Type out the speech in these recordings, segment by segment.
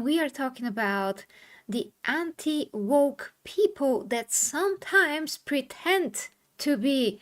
We are talking about the anti-woke people that sometimes pretend to be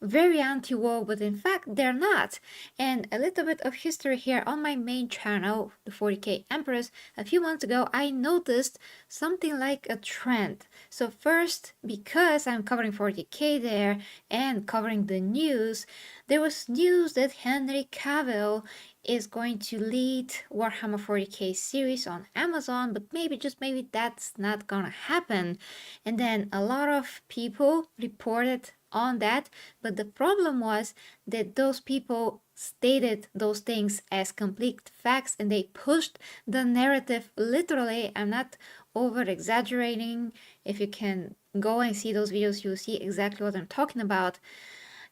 very anti-woke, but in fact they're not. And a little bit of history here on my main channel, the 40K Empress. A few months ago I noticed something like a trend. So first, because I'm covering 40K there and covering the news, there was news that Henry Cavill is going to lead Warhammer 40K series on Amazon, but maybe, just maybe, that's not gonna happen. And then a lot of people reported on that, but the problem was that those people stated those things as complete facts and they pushed the narrative literally. I'm not over exaggerating. If you can go and see those videos, you'll see exactly what I'm talking about.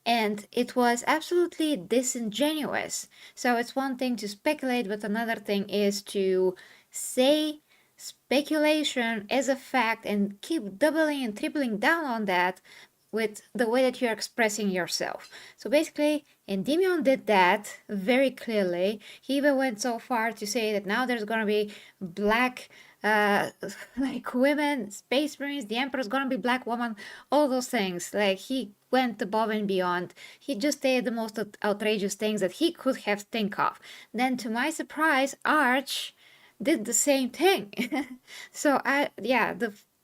And it was absolutely disingenuous. So it's one thing to speculate, but another thing is to say speculation as a fact and keep doubling and tripling down on that with the way that you're expressing yourself. So basically, Endymion did that very clearly. He even went so far to say that now there's gonna be black like women, space marines, the emperor's gonna be black woman, all those things. Like, he went above and beyond. He just stated the most outrageous things that he could have think of. Then, to my surprise, Arch did the same thing. So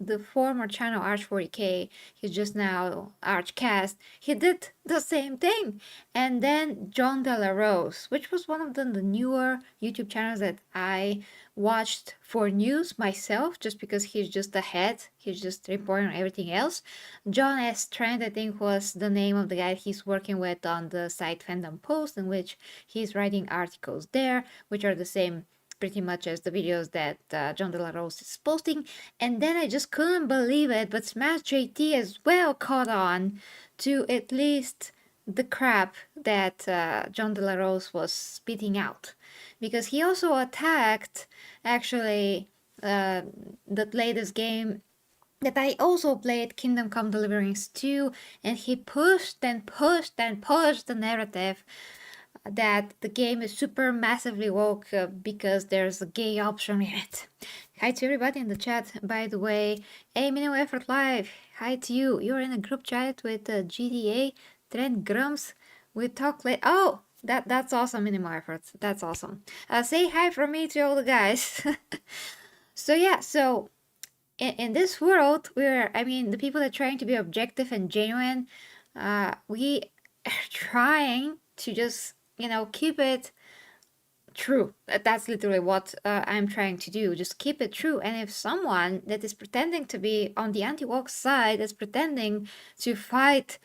the former channel Arch 40K, he's just now Archcast, he did the same thing. And then John De La Rose, which was one of the newer YouTube channels that I watched for news myself, just because he's just ahead, he's just reporting on everything else. John S. Trent, I think, was the name of the guy he's working with on the site Fandom Post, in which he's writing articles there, which are the same pretty much as the videos that John De La Rose is posting. And then I just couldn't believe it, but SmashJT as well caught on to at least the crap that John De La Rose was spitting out, because he also attacked actually that latest game that I also played, Kingdom Come Deliverance 2, and he pushed and pushed and pushed the narrative that the game is super massively woke because there's a gay option in it. Hi to everybody in the chat, by the way. Hey, Minimum Effort Live, hi to you. You're in a group chat with GTA, Trent Grums. We talk late. Oh, that's awesome, Minimum Effort. That's awesome. Say hi from me to all the guys. So yeah, so in this world where, I mean, the people that are trying to be objective and genuine, we are trying to just, keep it true. That's literally what I'm trying to do. Just keep it true. And if someone that is pretending to be on the anti-woke side is pretending to fight,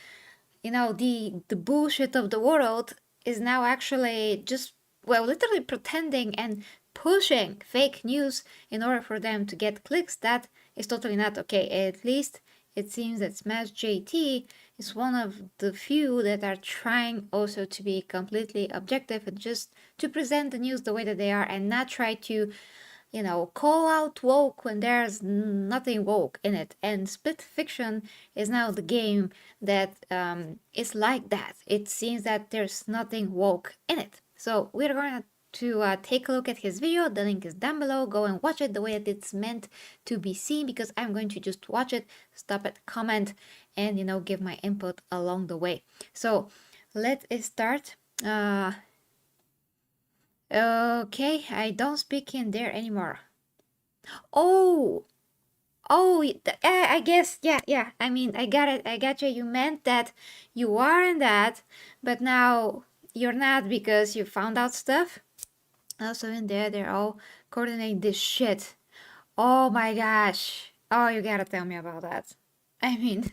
the bullshit of the world, is now actually just, well, literally pretending and pushing fake news in order for them to get clicks, that is totally not okay. At least it seems that SmashJT is one of the few that are trying also to be completely objective and just to present the news the way that they are and not try to, call out woke when there's nothing woke in it. And Split Fiction is now the game that is like that. It seems that there's nothing woke in it. So we're going to take a look at his video. The link is down below. Go and watch it the way that it's meant to be seen, because I'm going to just watch it, stop it, comment, and give my input along the way. So let's start. Okay, I don't speak in there anymore. Oh, I guess, yeah. I mean, I got it. I got you. You meant that you are in that, but now you're not because you found out stuff. Also in there, they're all coordinating this shit. Oh my gosh. Oh, you gotta tell me about that. I mean,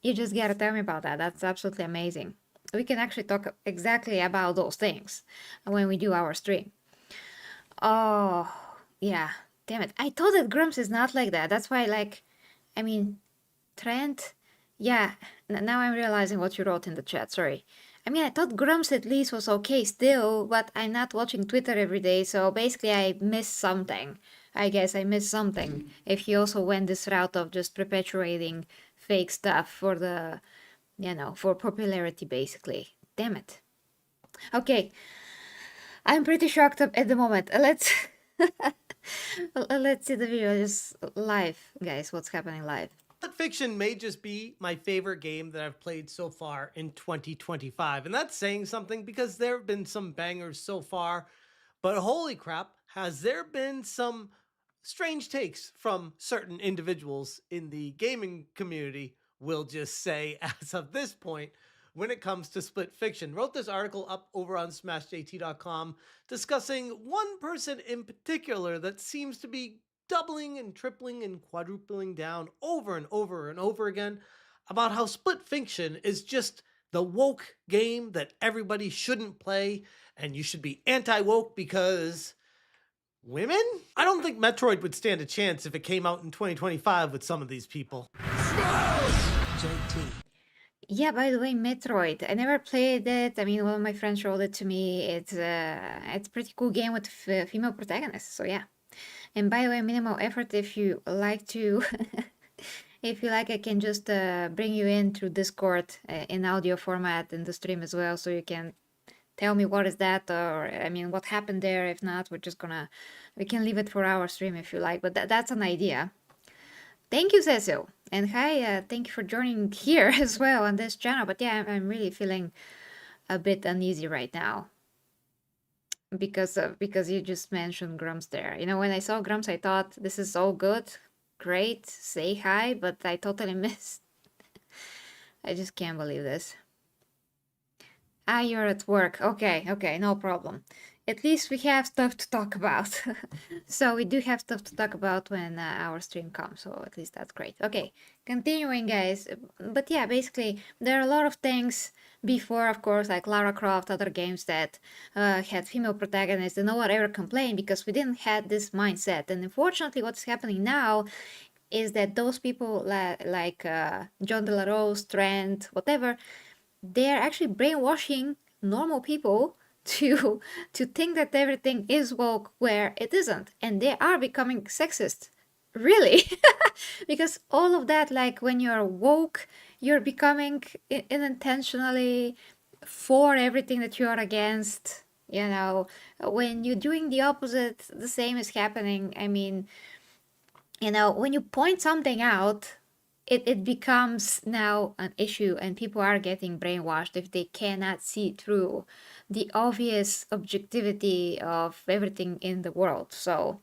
you just gotta tell me about that. That's absolutely amazing. We can actually talk exactly about those things when we do our stream. Oh, yeah. Damn it. I thought that Grumps is not like that. That's why, like, I mean, Trent. Yeah, now I'm realizing what you wrote in the chat. Sorry. I mean, I thought Grumps at least was okay still, but I'm not watching Twitter every day, so basically I missed something. I guess I missed something. If he also went this route of just perpetuating fake stuff for the, for popularity, basically. Damn it. Okay. I'm pretty shocked at the moment. Let's Let's see the video just live, guys. What's happening live? Split Fiction may just be my favorite game that I've played so far in 2025. And that's saying something because there have been some bangers so far. But holy crap, has there been some strange takes from certain individuals in the gaming community, we'll just say, as of this point, when it comes to Split Fiction. Wrote this article up over on SmashJT.com discussing one person in particular that seems to be doubling and tripling and quadrupling down over and over and over again about how Split Fiction is just the woke game that everybody shouldn't play, and you should be anti-woke because women? I don't think Metroid would stand a chance if it came out in 2025 with some of these people. SmashJT. Yeah, by the way, Metroid. I never played it. I mean, one of my friends showed it to me. It's a pretty cool game with female protagonists. So yeah. And by the way, minimal effort. If you like to, if you like, I can just bring you in through Discord in audio format in the stream as well, so you can tell me what is that, or I mean, what happened there. If not, we can leave it for our stream if you like. But that's an idea. Thank you, Cecil. And hi, thank you for joining here as well on this channel. But yeah, I'm really feeling a bit uneasy right now because you just mentioned Grumps there. You know, when I saw Grumps, I thought this is all good, great, say hi, but I totally missed. I just can't believe this. Ah, you're at work. Okay, no problem. At least we have stuff to talk about. So we do have stuff to talk about when our stream comes, so at least that's great. Okay, continuing, guys. But yeah, basically, there are a lot of things before, of course, like Lara Croft, other games that had female protagonists, and no one ever complained because we didn't have this mindset. And unfortunately, what's happening now is that those people like John De La Rose, Trent, whatever, they're actually brainwashing normal people to think that everything is woke where it isn't, and they are becoming sexist, really. Because all of that, like when you're woke, you're becoming unintentionally for everything that you are against. You know, when you're doing the opposite, the same is happening. I mean, you know, when you point something out, it becomes now an issue, and people are getting brainwashed if they cannot see through the obvious objectivity of everything in the world. So,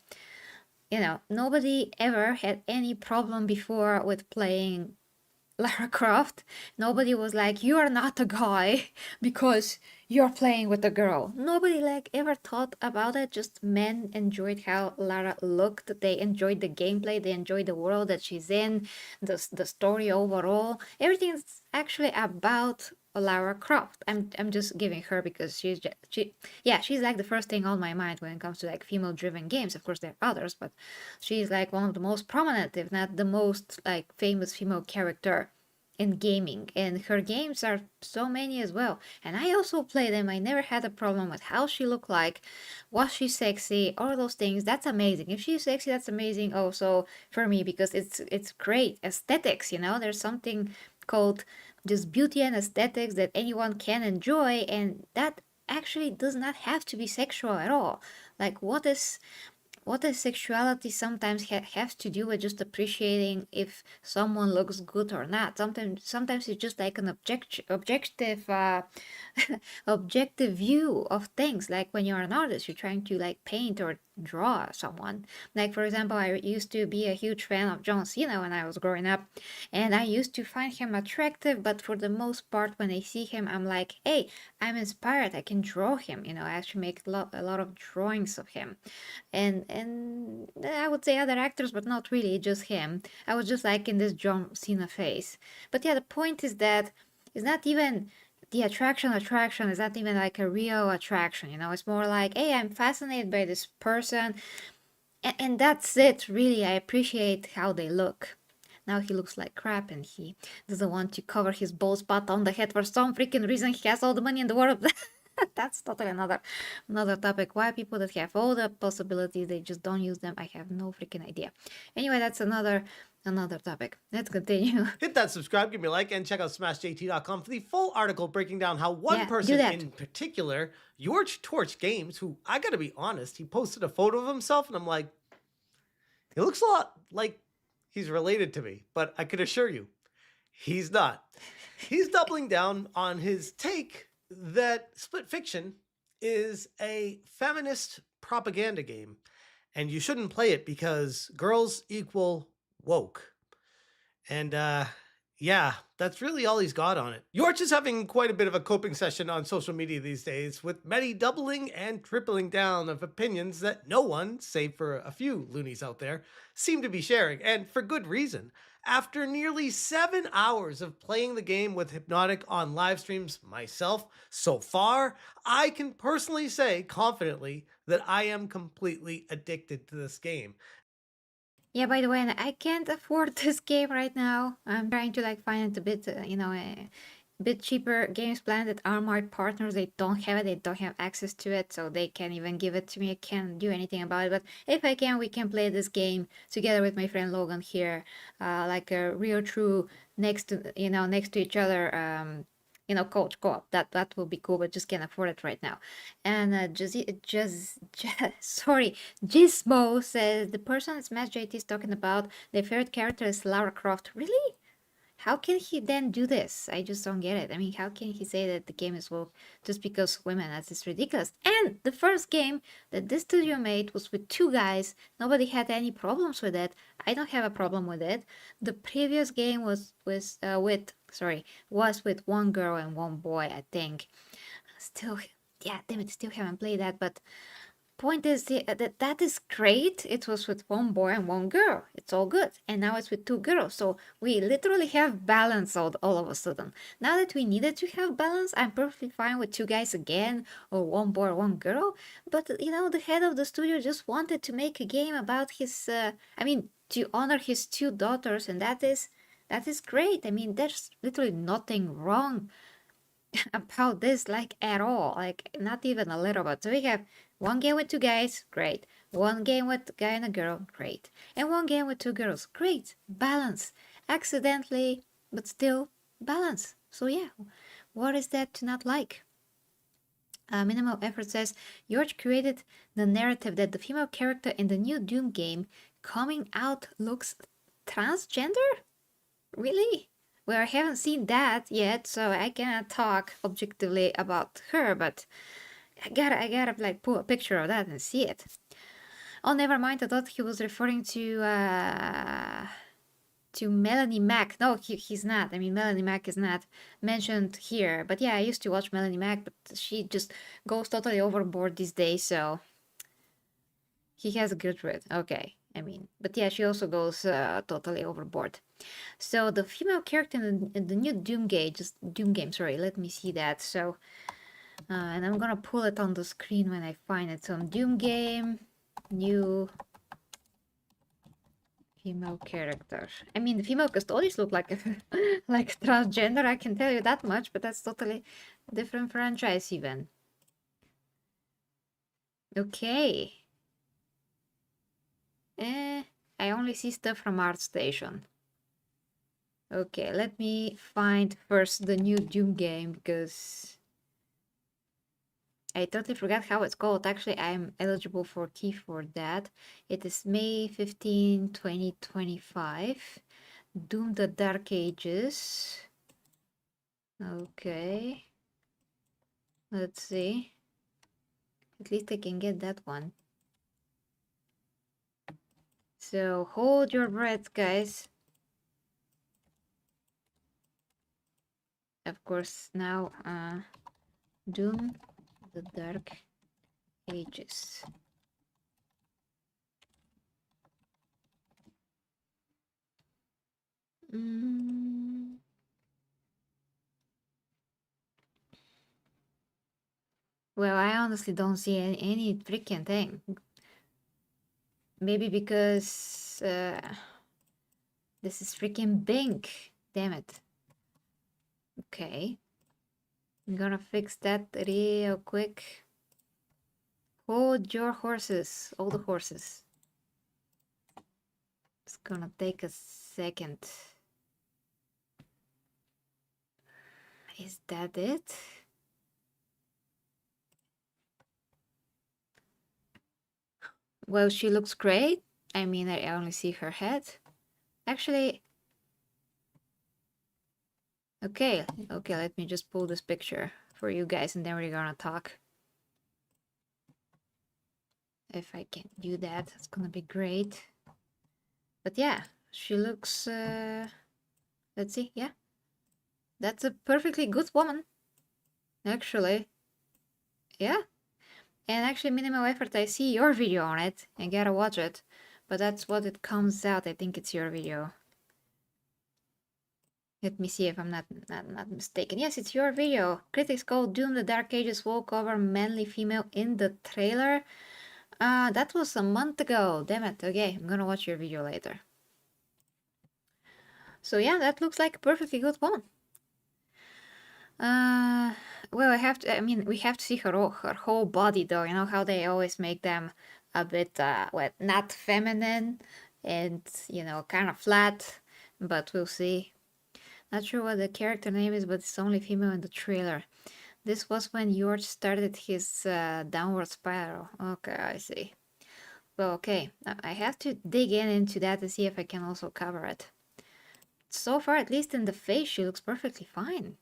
you know, nobody ever had any problem before with playing Lara Croft. Nobody was like, you are not a guy because you're playing with a girl. Nobody like ever thought about it. Just men enjoyed how Lara looked. They enjoyed the gameplay. They enjoyed the world that she's in, the story overall. Everything's actually about Lara Croft. I'm just giving her because she's like the first thing on my mind when it comes to like female driven games. Of course there are others, but she's like one of the most prominent, if not the most like famous female character in gaming, and her games are so many as well, and I also play them. I never had a problem with how she looked like, was she sexy, all those things. That's amazing. If she's sexy, that's amazing also for me, because it's great aesthetics, you know. There's something called just beauty and aesthetics that anyone can enjoy, and that actually does not have to be sexual at all. Like what is sexuality sometimes has to do with just appreciating if someone looks good or not. Sometimes it's just like an objective objective view of things. Like when you're an artist, you're trying to like paint or draw someone. Like for example, I used to be a huge fan of John Cena when I was growing up, and I used to find him attractive, but for the most part when I see him, I'm like, hey, I'm inspired, I can draw him, you know. I actually make a lot of drawings of him, and I would say other actors, but not really, just him. I was just like in this John Cena phase. But yeah, the point is that it's not even the attraction is not even like a real attraction, you know. It's more like, hey, I'm fascinated by this person, and that's it, really. I appreciate how they look. Now he looks like crap, and he doesn't want to cover his bald spot on the head for some freaking reason. He has all the money in the world. That's totally another topic. Why people that have all the possibilities they just don't use them? I have no freaking idea. Anyway, that's another topic. Let's continue. Hit that subscribe, give me a like, and check out SmashJT.com for the full article breaking down how one Yeah, do person that. in particular, Yourch Torch Games, who I gotta be honest, he posted a photo of himself, and I'm like, he looks a lot like he's related to me, but I can assure you, he's not. He's doubling down on his take that Split Fiction is a feminist propaganda game, and you shouldn't play it because girls equal woke. And yeah, that's really all he's got on it. Yourch is having quite a bit of a coping session on social media these days, with many doubling and tripling down of opinions that no one, save for a few loonies out there, seem to be sharing, and for good reason. After nearly 7 hours of playing the game with Hypnotic on live streams myself, so far, I can personally say confidently that I am completely addicted to this game. Yeah, by the way, and I can't afford this game right now. I'm trying to like find it a bit, a bit cheaper games plan that are my partners. They don't have it. They don't have access to it, so they can't even give it to me. I can't do anything about it. But if I can, we can play this game together with my friend Logan here, like a real true next to each other. Coach co-op. That will be cool, but just can't afford it right now. And sorry, Gizmo says the person SmashJT is talking about, their favorite character is Lara Croft. Really? How can he then do this? I just don't get it. I mean, how can he say that the game is woke just because women? That's just ridiculous. And the first game that this studio made was with two guys. Nobody had any problems with it. I don't have a problem with it. The previous game was with one girl and one boy, I think. Still, yeah, damn it, still haven't played that, but point is that is great. It was with one boy and one girl. It's all good. And now it's with two girls. So we literally have balance all of a sudden. Now that we needed to have balance, I'm perfectly fine with two guys again, or one boy or one girl. But the head of the studio just wanted to make a game about his to honor his two daughters, and that is great. I mean, there's literally nothing wrong about this, like, at all, like, not even a little bit. So we have one game with two guys, great. One game with a guy and a girl, great. And one game with two girls, great. Balance. Accidentally, but still balance. So yeah, what is that to not like? Minimal Effort says, Yourch created the narrative that the female character in the new Doom game coming out looks transgender? Really? Well, I haven't seen that yet, so I cannot talk objectively about her, but I gotta like pull a picture of that and see it. Oh, never mind. I thought he was referring to Melanie Mac. No, he's not. I mean, Melanie Mac is not mentioned here. But yeah, I used to watch Melanie Mac, but she just goes totally overboard these days. So he has a good rid. Okay. I mean, but yeah, she also goes totally overboard. So the female character in the new Doom game, sorry, let me see that. So, and I'm gonna pull it on the screen when I find it. So Doom game, new female character. I mean, the female custodians look like like transgender, I can tell you that much, but that's totally different franchise even. Okay. I only see stuff from ArtStation. Okay, let me find first the new Doom game, because I totally forgot how it's called. Actually, I'm eligible for key for that. It is May 15, 2025. Doom the Dark Ages. Okay. Let's see. At least I can get that one. So hold your breath, guys. Of course, now Doom the Dark Ages. Well, I honestly don't see any freaking thing. Maybe because this is freaking Bing. Damn it. Okay. I'm gonna fix that real quick. Hold your horses, all the horses. It's gonna take a second. Is that it? Well, she looks great. I mean, I only see her head. Actually, okay, let me just pull this picture for you guys and then we're gonna talk. If I can do that, that's gonna be great. But yeah, she looks, let's see, yeah. That's a perfectly good woman, actually. Yeah. And actually, minimal effort, I see your video on it. I gotta watch it. But that's what it comes out. I think it's your video. Let me see if I'm not mistaken. Yes, it's your video. Critics call Doom the Dark Ages wallcover manly female in the trailer. That was a month ago. Damn it. Okay, I'm gonna watch your video later. So yeah, that looks like a perfectly good one. Well, I mean, we have to see her whole body though. You know how they always make them a bit, not feminine and, you know, kind of flat, but we'll see. Not sure what the character name is, but it's only female in the trailer. This was when Yourch started his downward spiral. Okay, I see. Well, okay, I have to dig into that to see if I can also cover it. So far, at least in the face, she looks perfectly fine.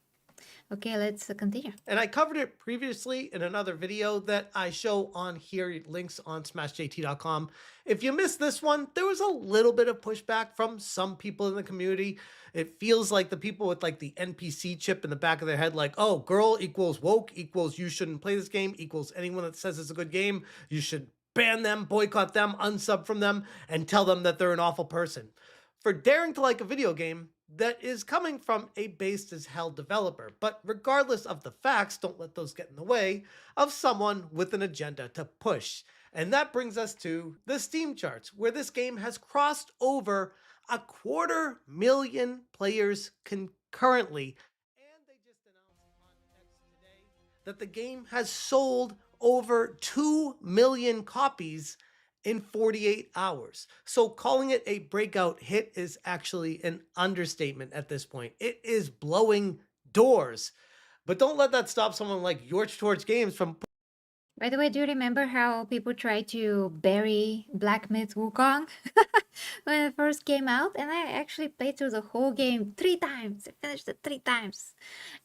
Okay, let's continue. And I covered it previously in another video that I show on here, links on smashjt.com. If you missed this one, there was a little bit of pushback from some people in the community. It feels like the people with like the NPC chip in the back of their head, like, oh, girl equals woke equals you shouldn't play this game equals anyone that says it's a good game, you should ban them, boycott them, unsub from them, and tell them that they're an awful person for daring to like a video game that is coming from a based as hell developer. But regardless of the facts, don't let those get in the way of someone with an agenda to push. And that brings us to the Steam charts, where this game has crossed over 250,000 players concurrently. And they just announced on X today that the game has sold over 2 million copies in 48 hours. So calling it a breakout hit is actually an understatement at this point. It is blowing doors. But don't let that stop someone like Yourch Torch Games from. By the way, do you remember how people tried to bury Black Myth Wukong when it first came out? And I actually played through the whole game 3 times. I finished it 3 times.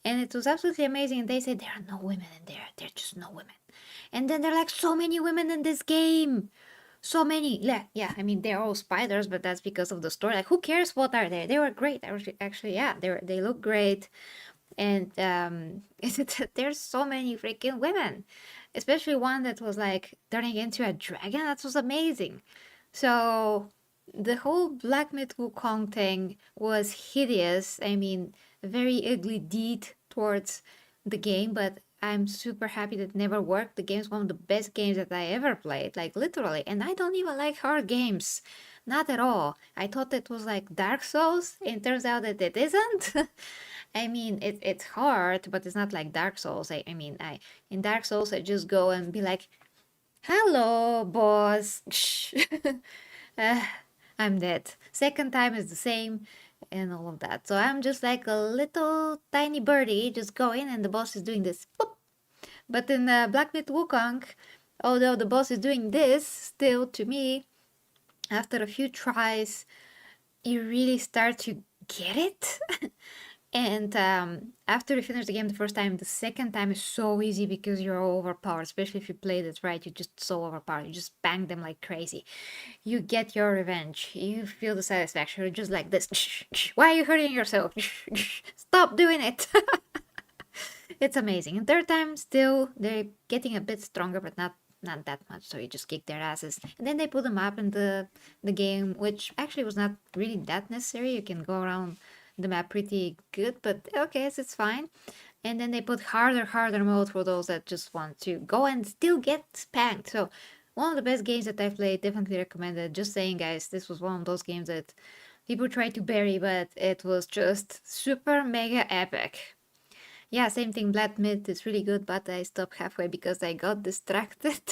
And it was absolutely amazing. They said there are no women in there. There are just no women. And then there are like so many women in this game. So many. Yeah, I mean, they're all spiders, but that's because of the story. Like, who cares what are they? They were great. Actually, yeah, they look great. And there's so many freaking women, especially one that was like turning into a dragon. That was amazing. So the whole Black Myth Wukong thing was hideous. I mean, a very ugly deed towards the game, but I'm super happy that it never worked. The game's one of the best games that I ever played, like literally. And I don't even like hard games. Not at all. I thought it was like Dark Souls, and it turns out that it isn't. I mean, it's hard, but it's not like Dark Souls. I mean, in Dark Souls, I just go and be like, hello, boss. uh, I'm dead. Second time is the same and all of that. So I'm just like a little tiny birdie just going and the boss is doing this. Boop. But in Black Myth Wukong, although the boss is doing this, still to me, after a few tries, you really start to get it. And after you finish the game the first time, the second time is so easy because you're overpowered, especially if you played it right. You're just so overpowered. You just bang them like crazy. You get your revenge. You feel the satisfaction. You're just like this. Why are you hurting yourself? Stop doing it. It's amazing. And third time, still, they're getting a bit stronger, but not that much. So you just kick their asses. And then they put them up in the game, which actually was not really that necessary. You can go around the map pretty good, but okay, so it's fine. And then they put harder mode for those that just want to go and still get spanked. So one of the best games that I've played, definitely recommended. Just saying, guys, this was one of those games that people tried to bury, but it was just super mega epic. Yeah, same thing. Blood Myth is really good, but I stopped halfway because I got distracted.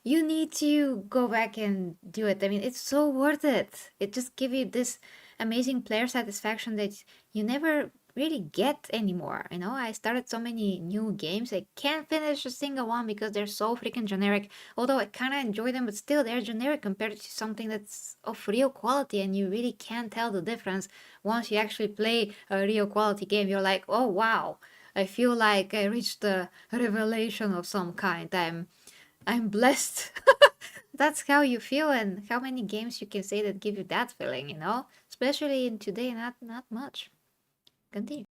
You need to go back and do it. I mean, it's so worth it. It just gives you this amazing player satisfaction that you never really get anymore. You know, I started so many new games. I can't finish a single one because they're so freaking generic. Although I kind of enjoy them, but still they're generic compared to something that's of real quality, and you really can't tell the difference once you actually play a real quality game. You're like, oh wow, I feel like I reached a revelation of some kind. I'm blessed. That's how you feel, and how many games you can say that give you that feeling, you know? Especially in today, not much. Continue.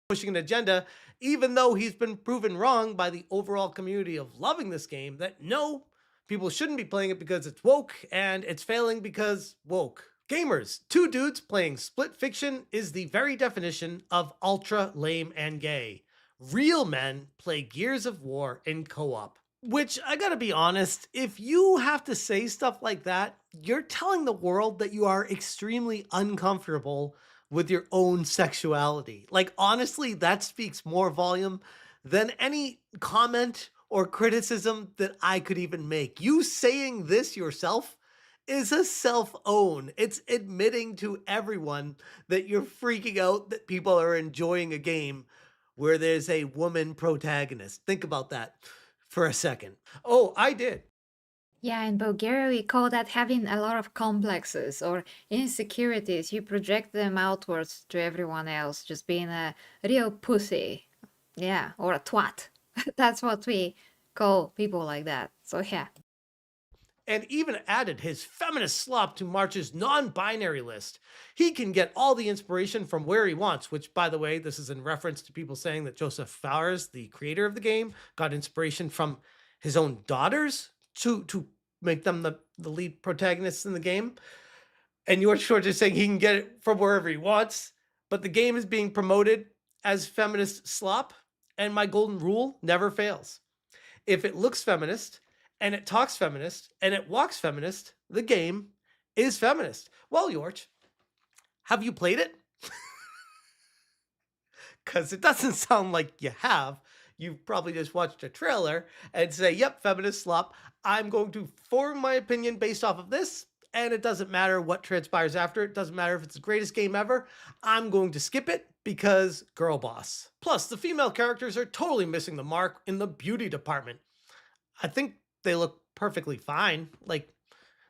Pushing an agenda, even though he's been proven wrong by the overall community of loving this game that no, people shouldn't be playing it because it's woke and it's failing because woke. Gamers, two dudes playing split fiction is the very definition of ultra lame and gay. Real men play Gears of War in co op. Which I gotta be honest, if you have to say stuff like that, you're telling the world that you are extremely uncomfortable with your own sexuality. Like, honestly, that speaks more volume than any comment or criticism that I could even make. You saying this yourself is a self own. It's admitting to everyone that you're freaking out that people are enjoying a game where there's a woman protagonist. Think about that for a second. Oh, I did. Yeah, in Bulgaria, we call that having a lot of complexes or insecurities. You project them outwards to everyone else, just being a real pussy. Yeah, or a twat. That's what we call people like that. So, yeah. And even added his feminist slop to March's non binary list. He can get all the inspiration from where he wants, which, by the way, this is in reference to people saying that Joseph Fares, the creator of the game, got inspiration from his own daughters to make them the lead protagonists in the game. And Yourch Short is saying he can get it from wherever he wants, but the game is being promoted as feminist slop, and my golden rule never fails. If it looks feminist and it talks feminist and it walks feminist, the game is feminist. Well, Yourch, have you played it? Because it doesn't sound like you have. You've probably just watched a trailer and say, yep, feminist slop. I'm going to form my opinion based off of this. And it doesn't matter what transpires after. It doesn't matter if it's the greatest game ever. I'm going to skip it because girl boss. Plus, the female characters are totally missing the mark in the beauty department. I think they look perfectly fine. Like,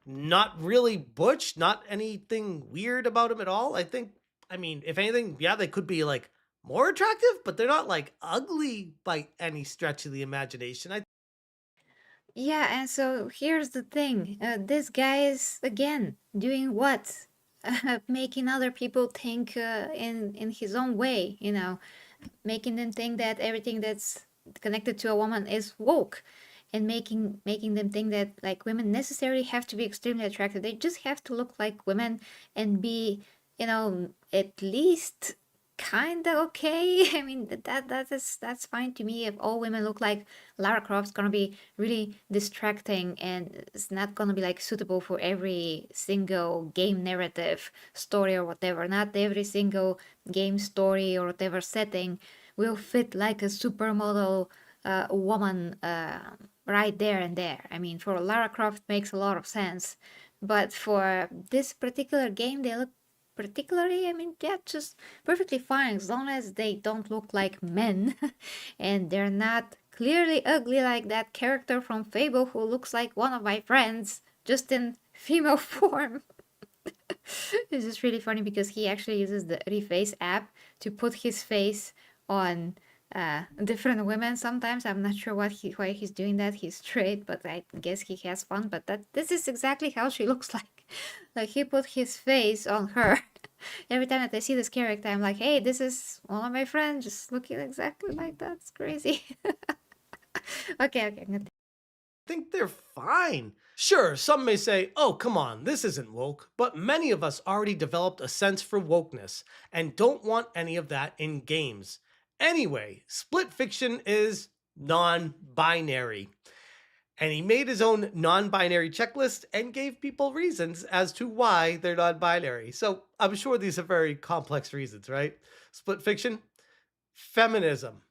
not really butch, not anything weird about them at all. I mean, if anything, yeah, they could be like more attractive, but they're not like ugly by any stretch of the imagination. Yeah, and so here's the thing. This guy is again doing what? Making other people think in his own way, you know, making them think that everything that's connected to a woman is woke, and making them think that like women necessarily have to be extremely attractive. They just have to look like women and be, you know, at least kind of okay. I mean, that's fine to me. If all women look like Lara Croft's gonna be really distracting, and it's not gonna be like suitable for every single game narrative story or whatever. Not every single game story or whatever setting will fit like a supermodel woman right there and there. I mean, for Lara Croft makes a lot of sense, but for this particular game, they look particularly, I mean, yeah, just perfectly fine as long as they don't look like men and they're not clearly ugly like that character from Fable who looks like one of my friends, just in female form. This is really funny because he actually uses the Reface app to put his face on different women sometimes. I'm not sure why he's doing that. He's straight, but I guess he has fun. But this is exactly how she looks like. Like he put his face on her. Every time that I see this character, I'm like, hey, this is one of my friends just looking exactly like that. It's crazy. Okay, I'm gonna Think they're fine. Sure, some may say, oh, come on, this isn't woke, but many of us already developed a sense for wokeness and don't want any of that in games. Anyway, split fiction is non binary. And he made his own non binary checklist and gave people reasons as to why they're non binary. So I'm sure these are very complex reasons, right? Split fiction, Feminism.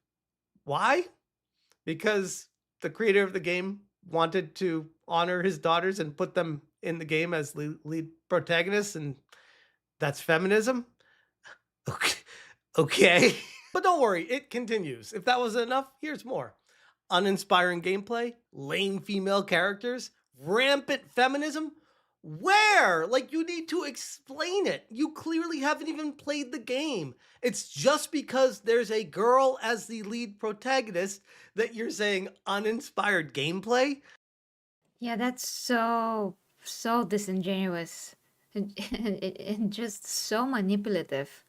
Why? Because the creator of the game wanted to honor his daughters and put them in the game as lead protagonists, and that's feminism? Okay. Okay. But don't worry, it continues. If that wasn't enough, here's more. Uninspiring gameplay, lame female characters, rampant feminism. Where? Like, you need to explain it. You clearly haven't even played the game. It's just because there's a girl as the lead protagonist that you're saying uninspired gameplay? Yeah, that's so disingenuous and just so manipulative.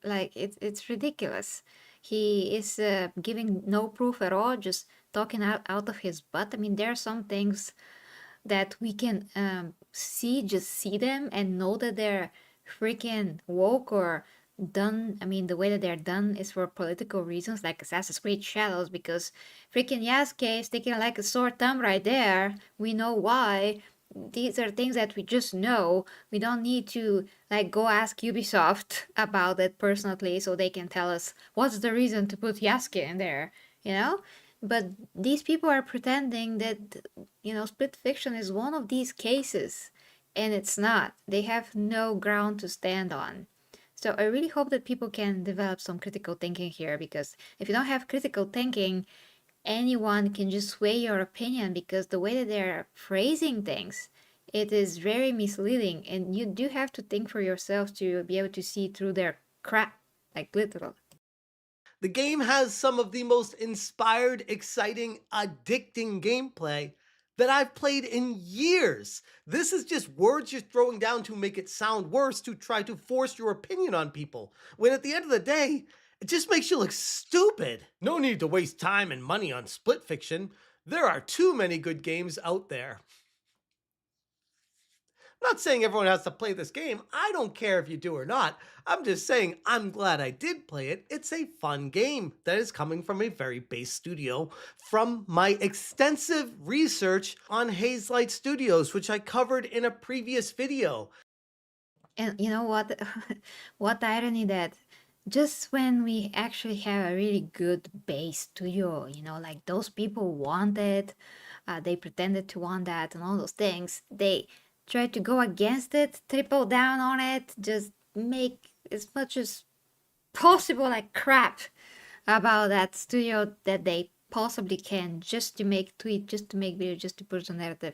Like it's ridiculous. He is giving no proof at all, just talking out of his butt. I mean, there are some things that we can see, just see them and know that they're freaking woke or done. I mean, the way that they're done is for political reasons, like Assassin's Creed Shadows, because freaking Yasuke is taking like a sore thumb right there. We know why. These are things that we just know. We don't need to like go ask Ubisoft about it personally so they can tell us what's the reason to put Yasuke in there, you know? But these people are pretending that, split fiction is one of these cases, and it's not. They have no ground to stand on. So I really hope that people can develop some critical thinking here, because if you don't have critical thinking, anyone can just sway your opinion, because the way that they're phrasing things, it is very misleading, and you do have to think for yourself to be able to see through their crap, like literal. The game has some of the most inspired, exciting, addicting gameplay that I've played in years. This is just words you're throwing down to make it sound worse to try to force your opinion on people, when at the end of the day, it just makes you look stupid. No need to waste time and money on split fiction. There are too many good games out there. I'm not saying everyone has to play this game. I don't care if you do or not. I'm just saying I'm glad I did play it. It's a fun game that is coming from a very base studio from my extensive research on Hazelight Studios, which I covered in a previous video. And you know what? What irony that just when we actually have a really good base studio, like those people wanted, they pretended to want that and all those things, they tried to go against it, triple down on it, just make as much as possible like crap about that studio that they possibly can, just to make tweet, just to make video, just to push the narrative.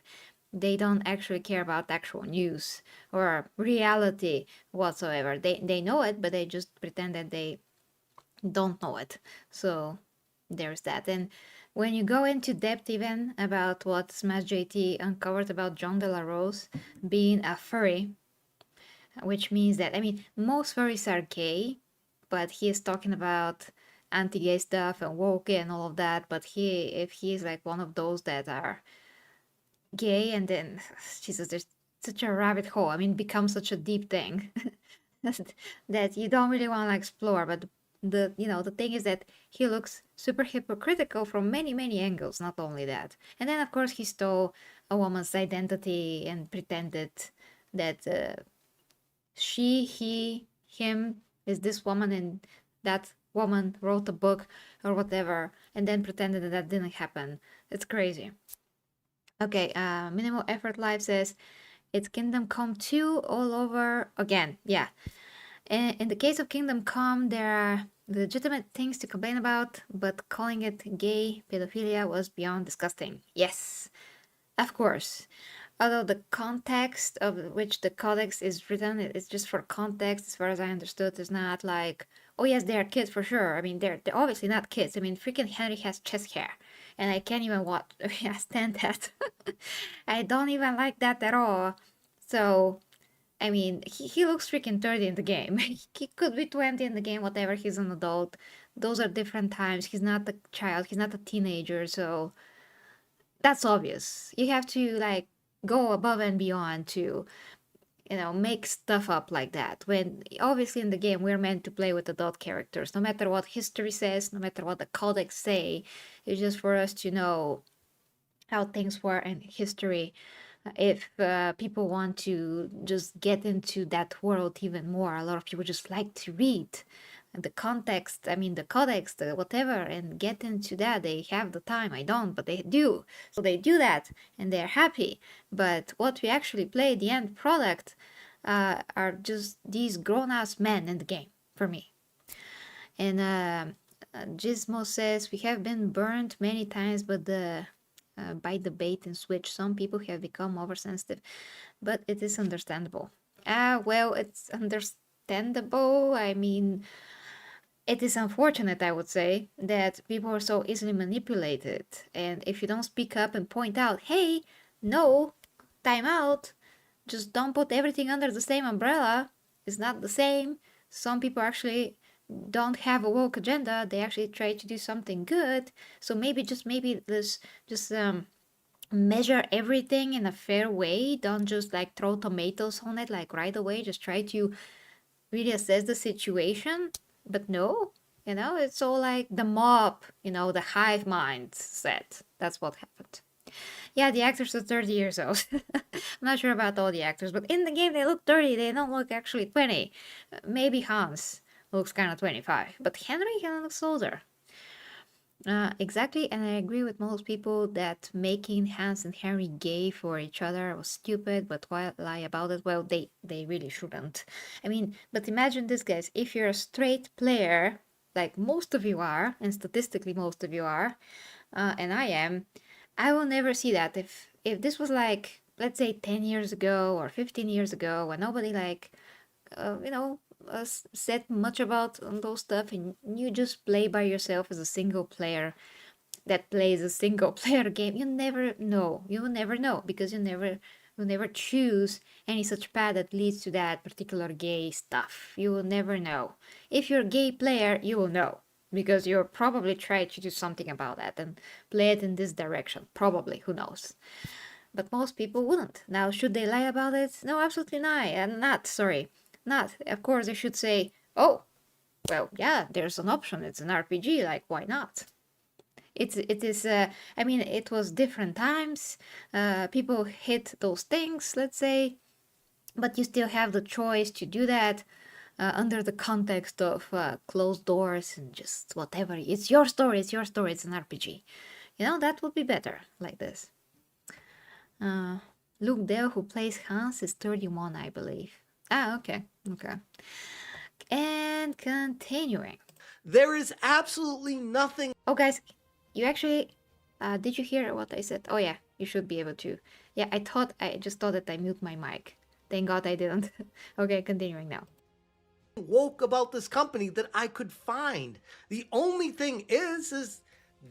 They don't actually care about actual news or reality whatsoever. They know it, but they just pretend that they don't know it. So there's that. And when you go into depth even about what SmashJT uncovered about John De La Rose being a furry, which means that, I mean, most furries are gay, but he is talking about anti-gay stuff and woke and all of that. But if he is like one of those that are gay, and then Jesus, there's such a rabbit hole. I mean, it becomes such a deep thing that you don't really want to explore. But the thing is that he looks super hypocritical from many angles. Not only that, and then of course he stole a woman's identity and pretended that she, he, him is this woman, and that woman wrote a book or whatever, and then pretended that that didn't happen. It's crazy. Okay, Minimal Effort Life says it's Kingdom Come 2 all over again. Yeah. In the case of Kingdom Come, there are legitimate things to complain about, but calling it gay pedophilia was beyond disgusting. Yes, of course. Although the context of which the codex is written, it's just for context, as far as I understood. It's not like, oh yes, they are kids for sure. I mean, they're obviously not kids. I mean, freaking Henry has chest hair, and I can't even stand that. I don't even like that at all. So, I mean, he looks freaking 30 in the game. He could be 20 in the game, whatever. He's an adult. Those are different times. He's not a child. He's not a teenager. So that's obvious. You have to like go above and beyond to, make stuff up like that. When obviously in the game we're meant to play with adult characters, no matter what history says, no matter what the codex say. It's just for us to know how things were in history. If people want to just get into that world even more, a lot of people just like to read the context, I mean, the codex, the whatever, and get into that. They have the time. I don't, but they do. So they do that and they're happy. But what we actually play, the end product, are just these grown ass men in the game for me. And Gizmo says, we have been burned many times, but by the bait and switch, some people have become oversensitive, but it is understandable. Well, it's understandable. I mean, it is unfortunate, I would say, that people are so easily manipulated. And if you don't speak up and point out, hey, no, time out, just don't put everything under the same umbrella, it's not the same. Some people actually don't have a woke agenda, they actually try to do something good. So maybe this just measure everything in a fair way. Don't just like throw tomatoes on it like right away. Just try to really assess the situation. But no, it's all like the mob, the hive mind set. That's what happened. Yeah, the actors are 30 years old. I'm not sure about all the actors, but in the game they look 30. They don't look actually 20. Maybe Hans looks kind of 25, but Henry kind of looks older. Exactly, and I agree with most people that making Hans and Henry gay for each other was stupid, but why lie about it? Well, they really shouldn't. I mean, but imagine this, guys. If you're a straight player, like most of you are, and statistically most of you are, and I am, I will never see that. If this was like, let's say 10 years ago or 15 years ago, when nobody like, you know, said much about those stuff, and you just play by yourself as a single player that plays a single player game, you never know. You will never know because you never choose any such path that leads to that particular gay stuff. You will never know. If you're a gay player, you will know because you'll probably try to do something about that and play it in this direction. Probably, who knows? But most people wouldn't. Now, should they lie about it? No, absolutely not. Not, sorry. Not. Of course, they should say, oh, well, yeah, there's an option. It's an RPG. Like, why not? It is. I mean, it was different times. People hit those things, let's say, but you still have the choice to do that under the context of closed doors and just whatever. It's your story. It's your story. It's an RPG. That would be better like this. Luke Dale, who plays Hans, is 31, I believe. Okay. Okay. And continuing. There is absolutely nothing. Oh, guys, you actually, did you hear what I said? Oh, yeah, you should be able to. Yeah, I just thought that I mute my mic. Thank God I didn't. Okay, continuing now. Woke about this company that I could find. The only thing is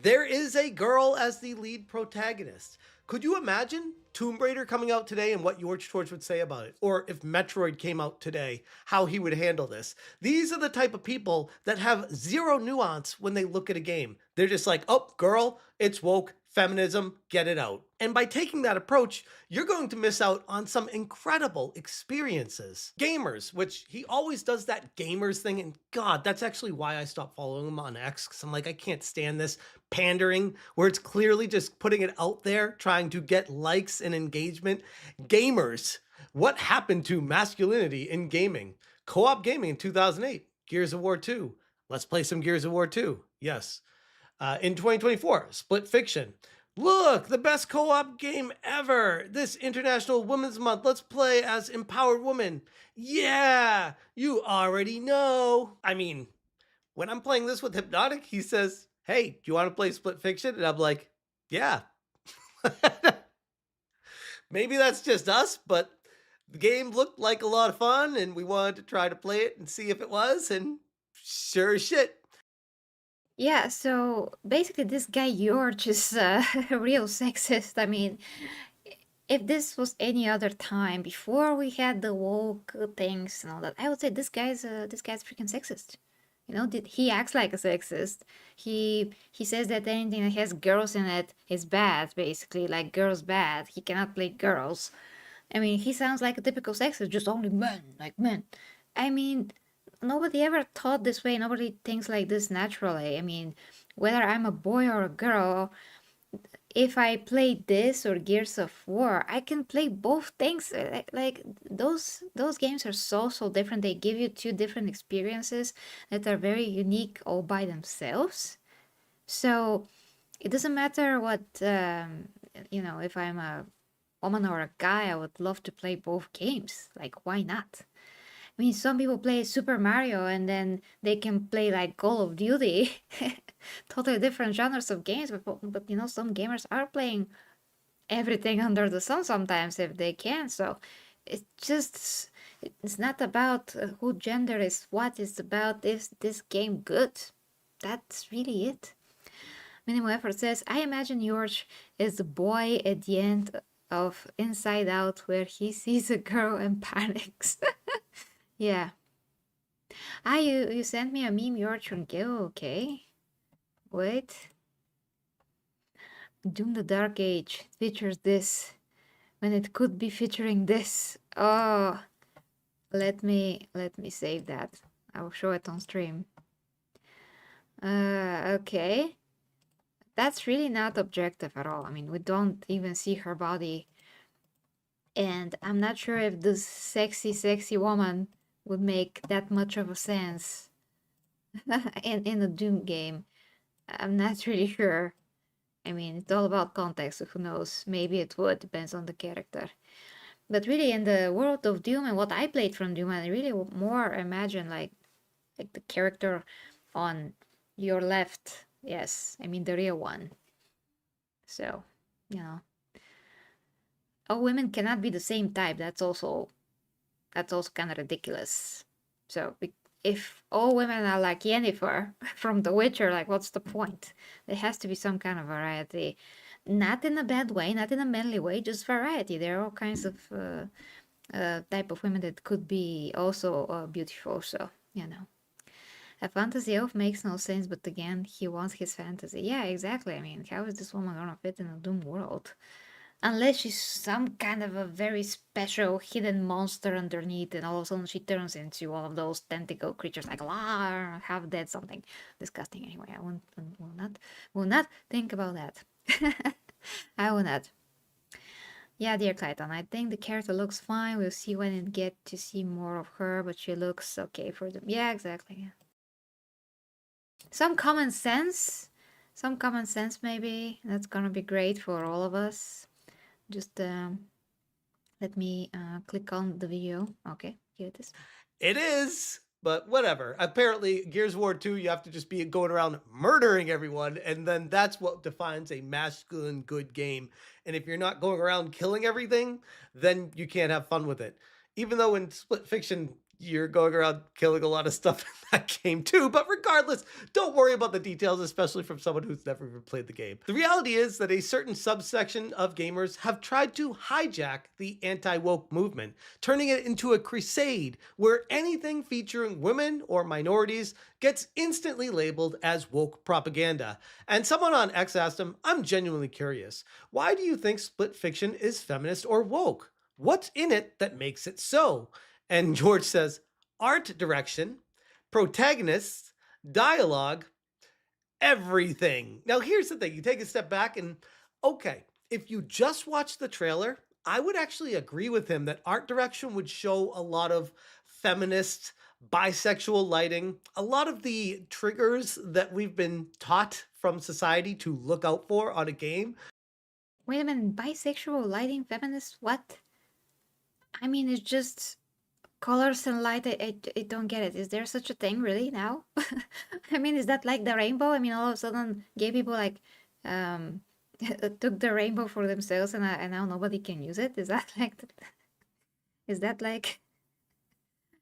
there is a girl as the lead protagonist. Could you imagine Tomb Raider coming out today and what Yourch would say about it? Or if Metroid came out today, how he would handle this? These are the type of people that have zero nuance when they look at a game. They're just like, oh, girl, it's woke, feminism, get it out. And by taking that approach, you're going to miss out on some incredible experiences. Gamers, which he always does that gamers thing, and God, that's actually why I stopped following him on X, because I'm like, I can't stand this pandering where it's clearly just putting it out there, trying to get likes and engagement. Gamers, what happened to masculinity in gaming? Co-op gaming in 2008, Gears of War 2. Let's play some Gears of War 2. Yes. In 2024, Split Fiction. Look, the best co-op game ever. This International Women's Month. Let's play as empowered women. Yeah, you already know. I mean, when I'm playing this with Hypnotic, he says, hey, do you want to play Split Fiction? And I'm like, yeah. Maybe that's just us, but the game looked like a lot of fun and we wanted to try to play it and see if it was, and sure as shit. Yeah, so basically this guy Yourch is a real sexist. I mean, if this was any other time before we had the woke things and all that, I would say this guy's freaking sexist. He acts like a sexist. He says that anything that has girls in it is bad, basically, like girls bad. He cannot play girls. I mean, he sounds like a typical sexist, just only men, like men. I mean, nobody ever thought this way. Nobody thinks like this naturally. I mean, whether I'm a boy or a girl, if I play this or Gears of War, I can play both things. Like those games are so different. They give you two different experiences that are very unique all by themselves. So it doesn't matter what if I'm a woman or a guy, I would love to play both games. Like, why not? I mean, some people play Super Mario and then they can play like Call of Duty, totally different genres of games. But some gamers are playing everything under the sun sometimes if they can. So it's just it's not about who gender is what. It's about is this game good. That's really it. Minimal Effort says, I imagine Yourch is the boy at the end of Inside Out where he sees a girl and panics. Yeah. Ah, you sent me a meme, Yourch from Gil, okay. Wait. Doom the Dark Age features this when it could be featuring this. Oh, let me save that. I will show it on stream. Okay. That's really not objective at all. I mean, we don't even see her body. And I'm not sure if this sexy woman would make that much of a sense in a Doom game. I'm not really sure. I mean, it's all about context, so who knows? Maybe it would, depends on the character. But really, in the world of Doom and what I played from Doom, I really more imagine like the character on your left. Yes, I mean the real one. So, all women cannot be the same type. That's also kind of ridiculous. So if all women are like Yennefer from The Witcher, like what's the point? There has to be some kind of variety. Not in a bad way, not in a manly way, just variety. There are all kinds of type of women that could be also beautiful. So, a fantasy elf makes no sense, but again, he wants his fantasy. Yeah, exactly. I mean, how is this woman gonna fit in a Doom world? Unless she's some kind of a very special hidden monster underneath, and all of a sudden she turns into one of those tentacle creatures, like half dead, something disgusting. Anyway, I will not think about that. I will not. Yeah, dear Clayton, I think the character looks fine. We'll see when it get to see more of her, but she looks okay for them. Yeah, exactly. Yeah. Some common sense. Some common sense, maybe. That's gonna be great for all of us. Just let me click on the video. Okay, here it is. It is, but whatever. Apparently, Gears of War 2, you have to just be going around murdering everyone, and then that's what defines a masculine good game. And if you're not going around killing everything, then you can't have fun with it. Even though in Split Fiction, you're going around killing a lot of stuff in that game too. But regardless, don't worry about the details, especially from someone who's never even played the game. The reality is that a certain subsection of gamers have tried to hijack the anti-woke movement, turning it into a crusade where anything featuring women or minorities gets instantly labeled as woke propaganda. And someone on X asked him, I'm genuinely curious, why do you think Split Fiction is feminist or woke? What's in it that makes it so? And Yourch says, art direction, protagonists, dialogue, everything. Now, here's the thing, you take a step back and, okay, if you just watch the trailer, I would actually agree with him that art direction would show a lot of feminist, bisexual lighting, a lot of the triggers that we've been taught from society to look out for on a game. Wait a minute, bisexual lighting, feminist, what? I mean, it's just colors and light. I don't get it. Is there such a thing really now? I mean, is that like the rainbow? I mean, all of a sudden, gay people like um took the rainbow for themselves, and now nobody can use it. Is that like? Is that like?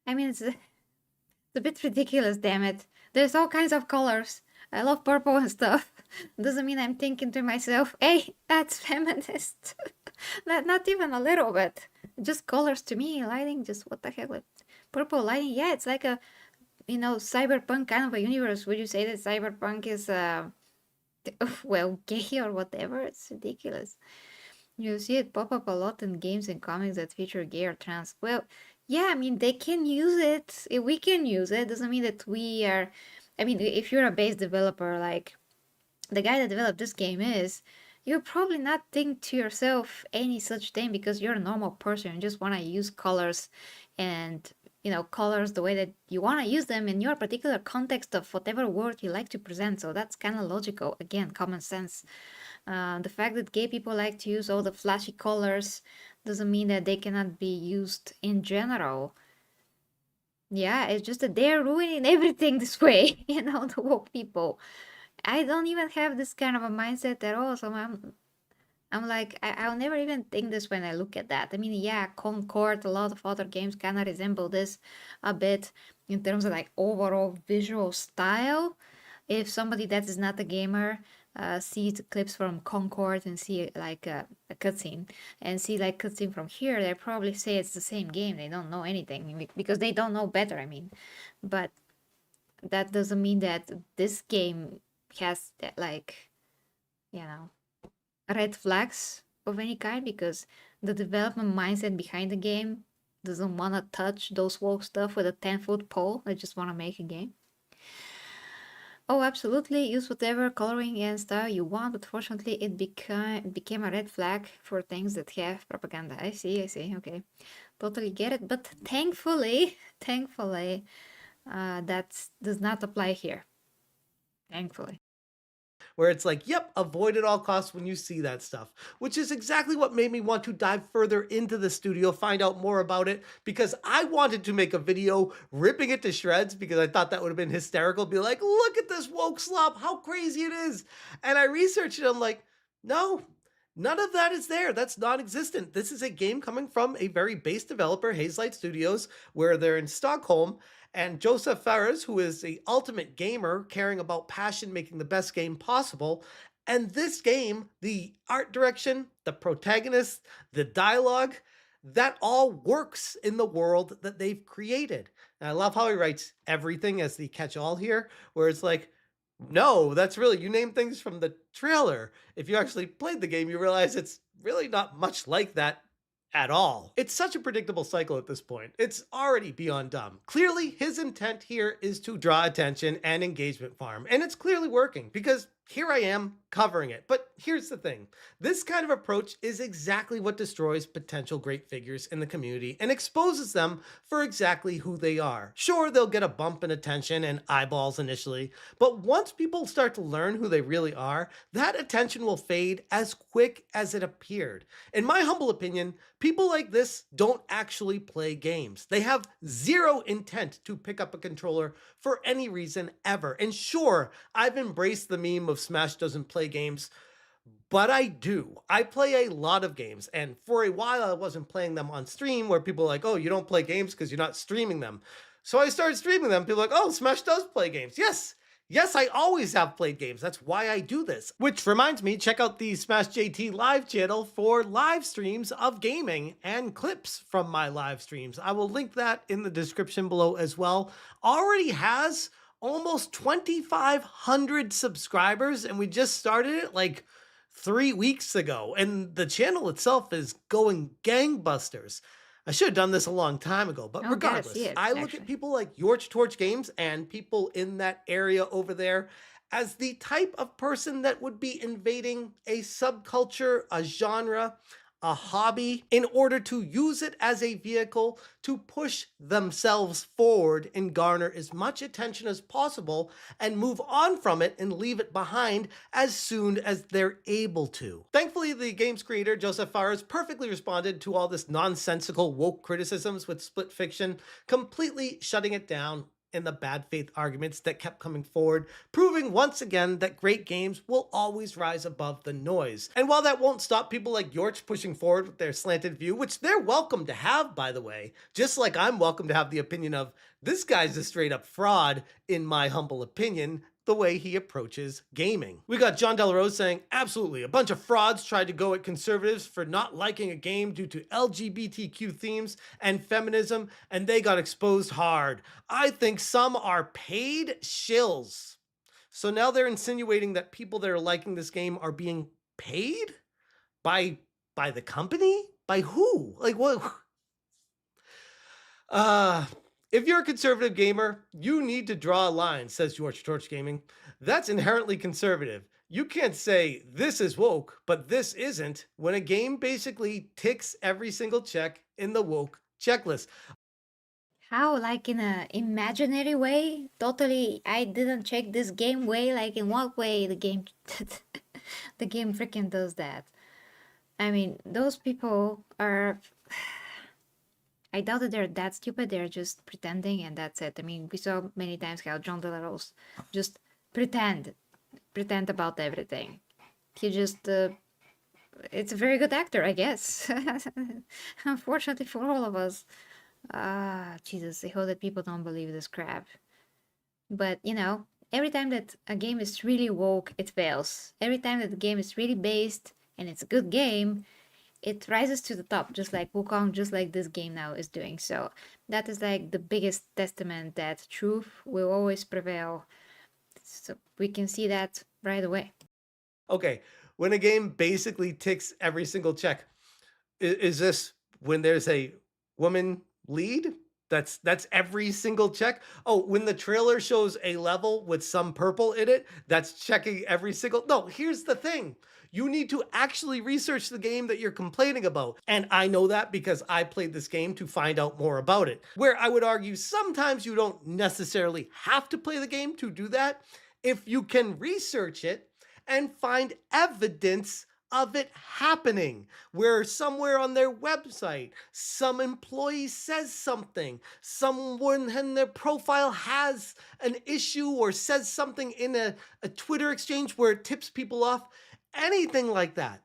I mean, it's a bit ridiculous. Damn it! There's all kinds of colors. I love purple and stuff. Doesn't mean I'm thinking to myself, "Hey, that's feminist." Not even a little bit. Just colors to me, lighting. Just what the heck? Like purple lighting. Yeah, it's like a cyberpunk kind of a universe. Would you say that cyberpunk is well, gay or whatever? It's ridiculous. You see it pop up a lot in games and comics that feature gay or trans. Well, yeah, I mean, they can use it. If we can use it, doesn't mean that we are. I mean, if you're a base developer, like the guy that developed this game is, you probably not think to yourself any such thing because you're a normal person. You just want to use colors and colors the way that you want to use them in your particular context of whatever word you like to present. So that's kind of logical. Again, common sense. The fact that gay people like to use all the flashy colors doesn't mean that they cannot be used in general. Yeah, it's just that they're ruining everything this way, the woke people. I don't even have this kind of a mindset at all. So I'm like, I'll never even think this when I look at that. I mean, yeah, Concord, a lot of other games kind of resemble this a bit in terms of like overall visual style. If somebody that is not a gamer sees clips from Concord and see like a cutscene and see like cutscene from here, they probably say it's the same game. They don't know anything because they don't know better. I mean, but that doesn't mean that this game has like, you know, red flags of any kind because the development mindset behind the game doesn't want to touch those woke stuff with a 10-foot pole. They just want to make a game. Oh, absolutely. Use whatever coloring and style you want, but fortunately, it became a red flag for things that have propaganda. I see. Okay, totally get it. But thankfully, that does not apply here. Thankfully. Where it's like, yep, avoid at all costs when you see that stuff, which is exactly what made me want to dive further into the studio, find out more about it, because I wanted to make a video ripping it to shreds because I thought that would have been hysterical. Be like, look at this woke slop, how crazy it is. And I researched it. I'm like, no, none of that is there. That's non-existent. This is a game coming from a very base developer, Hazelight Studios, where they're in Stockholm. And Joseph Fares, who is the ultimate gamer, caring about passion, making the best game possible. And this game, the art direction, the protagonist, the dialogue, that all works in the world that they've created. And I love how he writes everything as the catch-all here, where it's like, no, that's really, you name things from the trailer. If you actually played the game, you realize it's really not much like that at all. It's such a predictable cycle at this point. It's already beyond dumb. Clearly, his intent here is to draw attention and engagement farm, and it's clearly working because here I am covering it. But here's the thing. This kind of approach is exactly what destroys potential great figures in the community and exposes them for exactly who they are. Sure, they'll get a bump in attention and eyeballs initially, but once people start to learn who they really are, that attention will fade as quick as it appeared. In my humble opinion, people like this don't actually play games. They have zero intent to pick up a controller for any reason ever. And sure, I've embraced the meme of Smash doesn't play games, but I do. I play a lot of games, and for a while I wasn't playing them on stream where people are like, oh, you don't play games because you're not streaming them. So I started streaming them. People are like, oh, Smash does play games. Yes, I always have played games. That's why I do this. Which reminds me, check out the SmashJT live channel for live streams of gaming and clips from my live streams. I will link that in the description below as well. Already has almost 2,500 subscribers, and we just started it like 3 weeks ago. And the channel itself is going gangbusters. I should have done this a long time ago, but regardless, I look at people like Yourch Torch Games and people in that area over there as the type of person that would be invading a subculture, a genre, a hobby in order to use it as a vehicle to push themselves forward and garner as much attention as possible and move on from it and leave it behind as soon as they're able to. Thankfully, the game's creator, Joseph Fares, perfectly responded to all this nonsensical woke criticisms with Split Fiction, completely shutting it down in the bad faith arguments that kept coming forward, proving once again that great games will always rise above the noise. And while that won't stop people like Yourch pushing forward with their slanted view, which they're welcome to have, by the way, just like I'm welcome to have the opinion of, this guy's a straight up fraud, in my humble opinion, the way he approaches gaming. We got John Delarose saying, absolutely, a bunch of frauds tried to go at conservatives for not liking a game due to LGBTQ themes and feminism, and they got exposed hard. I think some are paid shills. So now they're insinuating that people that are liking this game are being paid by the company? By who? Like what? If you're a conservative gamer, you need to draw a line, says Yourch Torch Gaming. That's inherently conservative. You can't say this is woke, but this isn't when a game basically ticks every single check in the woke checklist. How, like in a imaginary way? Totally, I didn't check this game way. Like in what way the game, the game freaking does that? I mean, those people are. I doubt that they're that stupid. They're just pretending, and that's it. I mean, we saw many times how John Delaros just pretend about everything. He just, it's a very good actor, I guess. Unfortunately for all of us. Ah, Jesus, I hope that people don't believe this crap. But, every time that a game is really woke, it fails. Every time that the game is really based and it's a good game, it rises to the top, just like Wukong, just like this game now is doing. So that is like the biggest testament that truth will always prevail. So we can see that right away. Okay, when a game basically ticks every single check, is this when there's a woman lead? That's every single check. Oh, when the trailer shows a level with some purple in it, that's checking every single. No, here's the thing. You need to actually research the game that you're complaining about. And I know that because I played this game to find out more about it. Where I would argue sometimes you don't necessarily have to play the game to do that. If you can research it and find evidence of it happening, where somewhere on their website, some employee says something, someone in their profile has an issue or says something in a Twitter exchange where it tips people off, anything like that.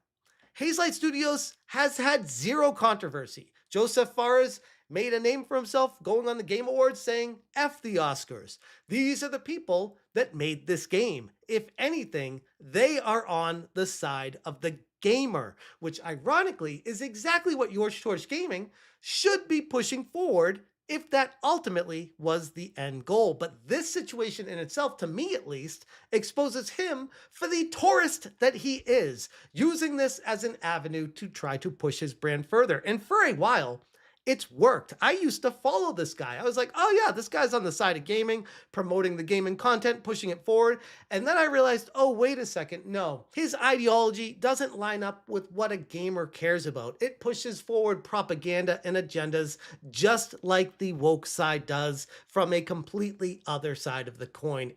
Hazelight Studios has had zero controversy. Joseph Fares made a name for himself going on the Game Awards saying, F the Oscars. These are the people that made this game. If anything, they are on the side of the gamer, which ironically is exactly what Yourch Gaming should be pushing forward if that ultimately was the end goal. But this situation in itself, to me at least, exposes him for the tourist that he is, using this as an avenue to try to push his brand further. And for a while, it's worked. I used to follow this guy. I was like, oh yeah, this guy's on the side of gaming, promoting the gaming content, pushing it forward. And then I realized, oh, wait a second. No, his ideology doesn't line up with what a gamer cares about. It pushes forward propaganda and agendas just like the woke side does from a completely other side of the coin.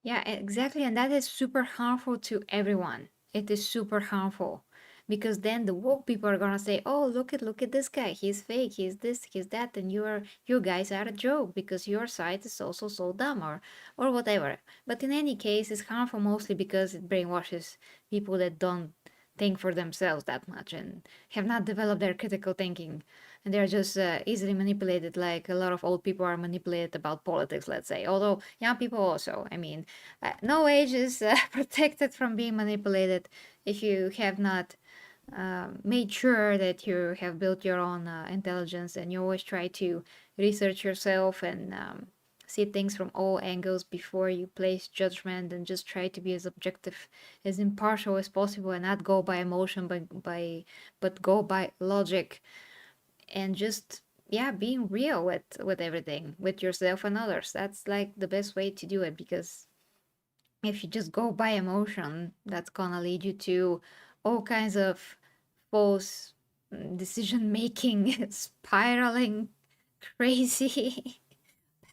Yeah, exactly. And that is super harmful to everyone. It is super harmful because then the woke people are gonna say, "Oh, look at this guy. He's fake. He's this. He's that." And you guys are a joke because your side is also so dumb or whatever. But in any case, it's harmful mostly because it brainwashes people that don't think for themselves that much and have not developed their critical thinking, and they're just easily manipulated, like a lot of old people are manipulated about politics, let's say. Although young people also, I mean, no age is protected from being manipulated if you have not made sure that you have built your own intelligence, and you always try to research yourself and see things from all angles before you place judgment, and just try to be as objective, as impartial as possible, and not go by emotion, but go by logic, and just, yeah, being real with everything, with yourself and others. That's like the best way to do it, because if you just go by emotion, that's gonna lead you to all kinds of false decision making, spiraling crazy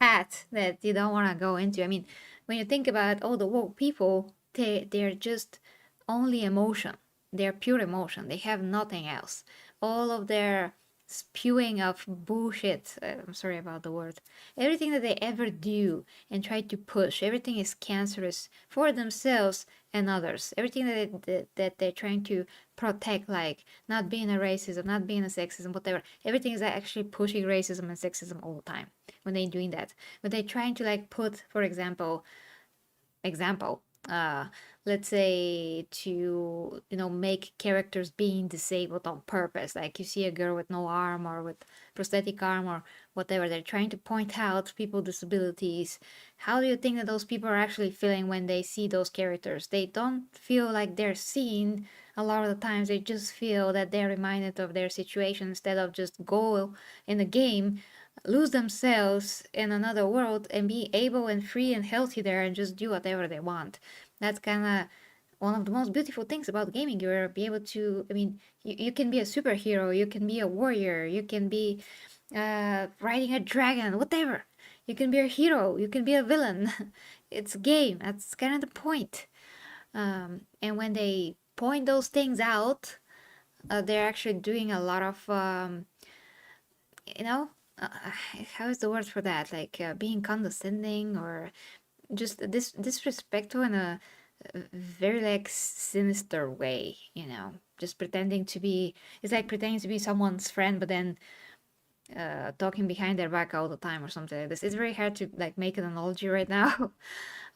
path that you don't want to go into. I mean, when you think about all the woke people, they're just only emotion. They're pure emotion. They have nothing else. All of their spewing of bullshit. I'm sorry about the word. Everything that they ever do and try to push, everything is cancerous for themselves and others. Everything that they're trying to protect, like not being a racism, not being a sexism, whatever. Everything is actually pushing racism and sexism all the time when they're doing that. When they're trying to like put, for example, uh let's say, to make characters being disabled on purpose, like you see a girl with no arm or with prosthetic arm or whatever. They're trying to point out people with disabilities. How do you think that those people are actually feeling when they see those characters? They don't feel like they're seen. A lot of the times they just feel that they're reminded of their situation, instead of just go in the game, lose themselves in another world, and be able and free and healthy there, and just do whatever they want. That's kind of one of the most beautiful things about gaming. You're be able to, I mean, you can be a superhero, you can be a warrior, you can be riding a dragon, whatever. You can be a hero, you can be a villain. It's a game. That's kind of the point. And when they point those things out, they're actually doing a lot of, you know, uh, how is the word for that? Like being condescending or just disrespectful in a very like sinister way, just pretending to be, it's like pretending to be someone's friend, but then talking behind their back all the time or something like this. It's very hard to like make an analogy right now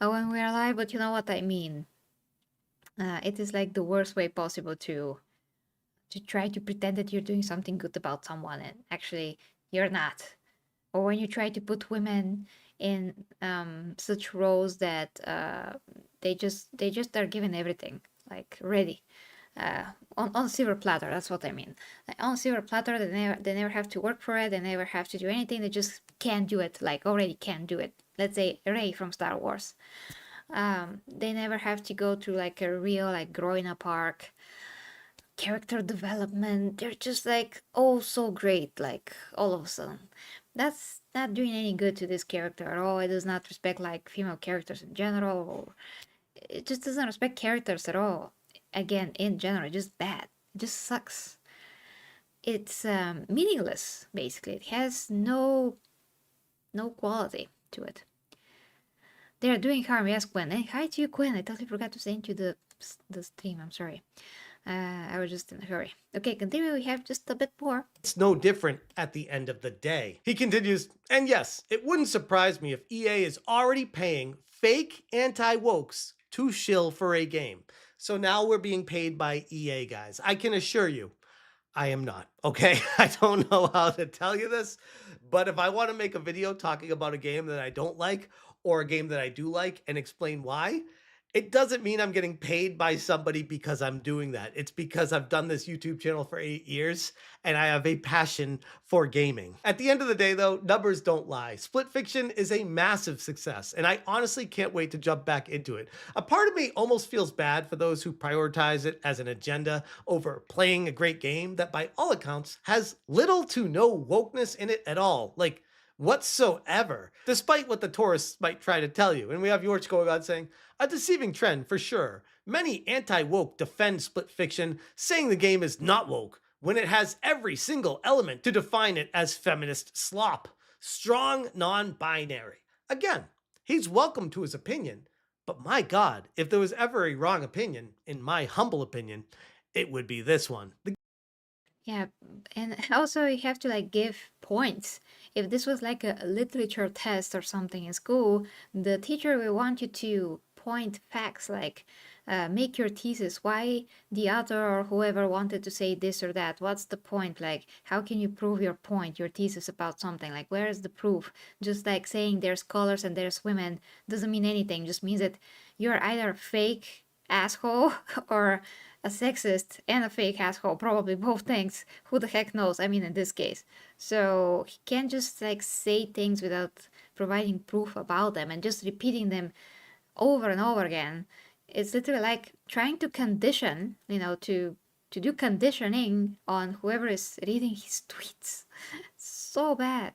when we're alive, but you know what I mean. It is like the worst way possible to try to pretend that you're doing something good about someone and actually you're not. Or when you try to put women in such roles that they just are given everything like ready on silver platter. That's what I mean. Like, on silver platter, they never have to work for it. They never have to do anything. They just can't do it. Like already can't do it. Let's say Rey from Star Wars. They never have to go through like a real like growing up arc, character development. They're just like oh so great. Like all of a sudden, that's not doing any good to this character at all. It does not respect like female characters in general, or it just doesn't respect characters at all. Again, in general, just bad. It just sucks. It's meaningless. Basically, it has no quality to it. They are doing harm. Yes, Gwen. Hey, hi to you, Gwen. I totally forgot to send you the stream. I'm sorry. I was just in a hurry. Okay, continue. We have just a bit more. It's no different at the end of the day. He continues, and yes, it wouldn't surprise me if EA is already paying fake anti-wokes to shill for a game. So now we're being paid by EA, guys. I can assure you, I am not, okay? I don't know how to tell you this, but if I want to make a video talking about a game that I don't like or a game that I do like and explain why, it doesn't mean I'm getting paid by somebody because I'm doing that. It's because I've done this YouTube channel for 8 years and I have a passion for gaming. At the end of the day, though, numbers don't lie. Split Fiction is a massive success, and I honestly can't wait to jump back into it. A part of me almost feels bad for those who prioritize it as an agenda over playing a great game that, by all accounts, has little to no wokeness in it at all. Like, whatsoever, despite what the tourists might try to tell you. And we have Yourch going on saying, a deceiving trend for sure. Many anti-woke defend Split Fiction, saying the game is not woke, when it has every single element to define it as feminist slop. Strong non-binary. Again, he's welcome to his opinion, but my God, if there was ever a wrong opinion, in my humble opinion, it would be this one. Yeah, and also you have to like give points. If this was like a literature test or something in school, the teacher will want you to point facts like make your thesis, why the author or whoever wanted to say this or that. What's the point? Like, how can you prove your point, your thesis about something? Like, where is the proof? Just like saying there's colors and there's women doesn't mean anything. Just means that you're either a fake asshole or a sexist and a fake asshole, probably both things. Who the heck knows? I mean, in this case. So he can't just like say things without providing proof about them and just repeating them over and over again. It's literally like trying to condition, to do conditioning on whoever is reading his tweets. So bad.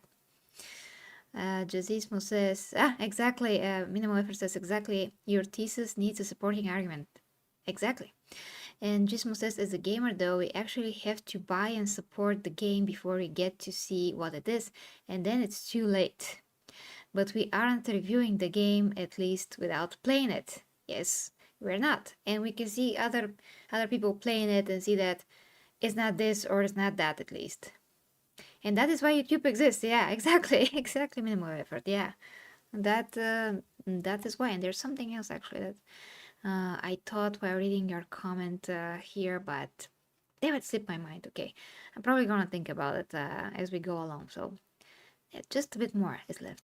Jazismo says, exactly. Minimal effort says, exactly. Your thesis needs a supporting argument. Exactly. And Gizmo says, as a gamer though, we actually have to buy and support the game before we get to see what it is, and then it's too late. But we aren't reviewing the game, at least without playing it. Yes, we're not. And we can see other people playing it and see that it's not this or it's not that at least. And that is why YouTube exists. Yeah, exactly. Exactly, minimal effort. Yeah. That is why. And there's something else actually that I thought while reading your comment here, but damn it, slipped my mind. Okay, I'm probably gonna think about it as we go along. So yeah, just a bit more is left.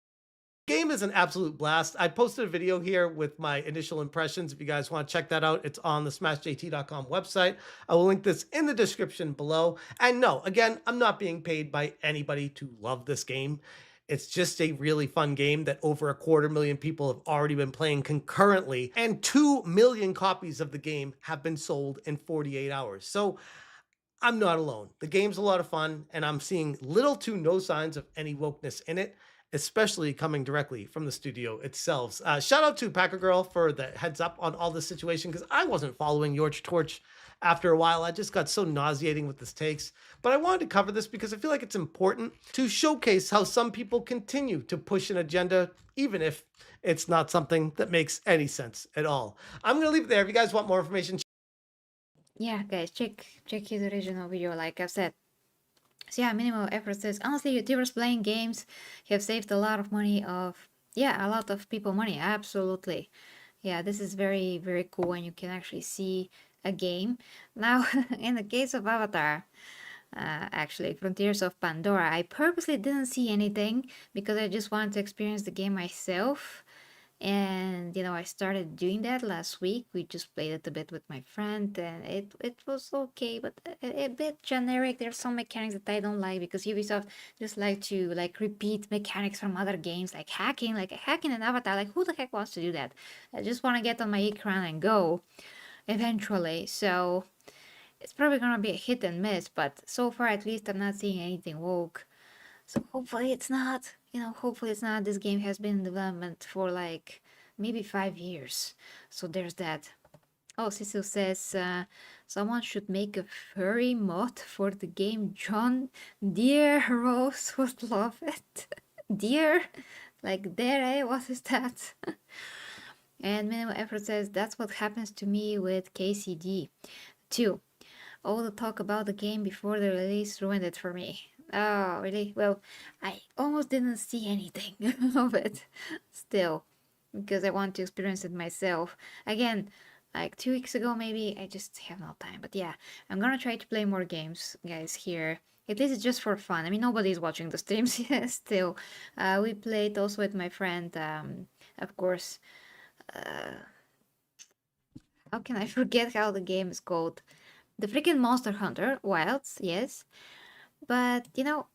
Game is an absolute blast. I posted a video here with my initial impressions. If you guys want to check that out, it's on the SmashJT.com website. I will link this in the description below. And no, again, I'm not being paid by anybody to love this game. It's just a really fun game that over 250,000 people have already been playing concurrently, and 2 million copies of the game have been sold in 48 hours. So I'm not alone. The game's a lot of fun, and I'm seeing little to no signs of any wokeness in it, especially coming directly from the studio itself. Shout out to Packer Girl for the heads up on all this situation because I wasn't following Yourch Torch after a while. I just got so nauseating with this takes. But I wanted to cover this because I feel like it's important to showcase how some people continue to push an agenda, even if it's not something that makes any sense at all. I'm going to leave it there. If you guys want more information, Yeah, guys, check his original video, like I've said. So yeah, minimal effort says, honestly, YouTubers playing games have saved a lot of money of, yeah, a lot of people money, absolutely. Yeah, this is very, very cool when you can actually see a game. Now, in the case of Avatar, actually, Frontiers of Pandora, I purposely didn't see anything because I just wanted to experience the game myself. And I started doing that last week. We just played it a bit with my friend, and it was okay, but a bit generic. There's some mechanics that I don't like because Ubisoft just like to repeat mechanics from other games, like hacking an Avatar. Like, who the heck wants to do that? I just want to get on my ecran and go eventually. So it's probably gonna be a hit and miss, but so far at least I'm not seeing anything woke. So hopefully it's not, hopefully it's not. This game has been in development for like maybe 5 years. So there's that. Oh, Cecil says someone should make a furry mod for the game. John Deere Rose would love it. Deer? Like there, eh? What is that? And Minimal Effort says that's what happens to me with KCD. 2. All the talk about the game before the release ruined it for me. Oh, really? Well, I almost didn't see anything of it still because I want to experience it myself. Again, like 2 weeks ago, maybe I just have no time. But yeah, I'm gonna try to play more games, guys, here. At least it's just for fun. I mean, nobody's watching the streams still. We played also with my friend, of course. Uh, how can I forget how the game is called? The freaking Monster Hunter Wilds, yes. But,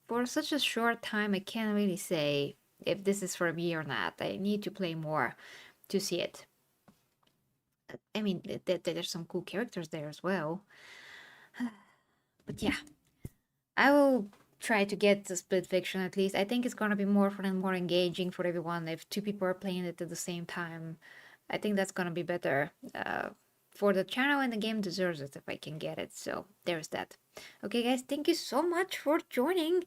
for such a short time, I can't really say if this is for me or not. I need to play more to see it. I mean, there's some cool characters there as well. But yeah, I will try to get the split fiction at least. I think it's gonna be more fun and more engaging for everyone if two people are playing it at the same time. I think that's gonna be better. For the channel, and the game deserves it if I can get it. So there's that. Okay, guys, thank you so much for joining.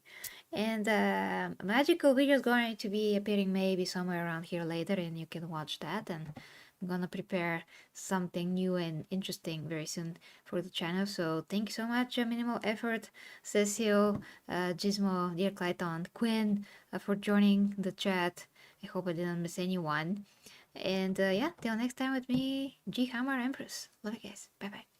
And a magical video is going to be appearing maybe somewhere around here later, and you can watch that. And I'm gonna prepare something new and interesting very soon for the channel. So thank you so much, Minimal Effort, Cecil, Gizmo, Dear Clayton, Quinn, for joining the chat. I hope I didn't miss anyone. And yeah, till next time with me, G Hammer Empress. Love you guys. Bye bye.